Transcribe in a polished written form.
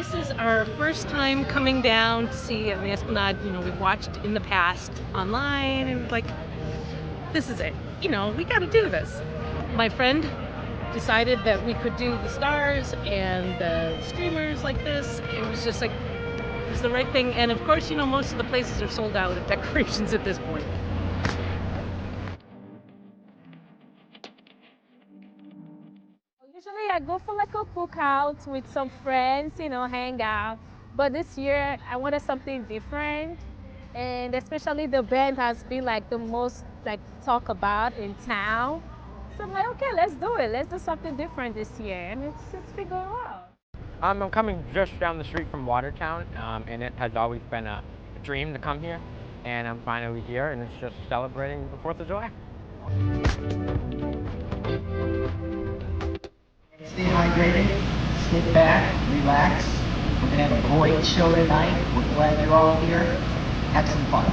this is our first time coming down to see the Esplanade. We've watched in the past online, and like, this is it. We got to do this. My friend decided that we could do the stars and the streamers like this. It was just like, it was the right thing. And of course, most of the places are sold out of decorations at this point. Usually I go for like a cookout with some friends, hang out. But this year I wanted something different. And especially the band has been like the most like talk about in town. So I'm like, okay, let's do it. Let's do something different this year. And it's been going well. I'm coming just down the street from Watertown, and it has always been a dream to come here. And I'm finally here, and it's just celebrating the 4th of July. Stay hydrated, sit back, relax. We're going to have a great show tonight. We're glad you're all here. Have some fun.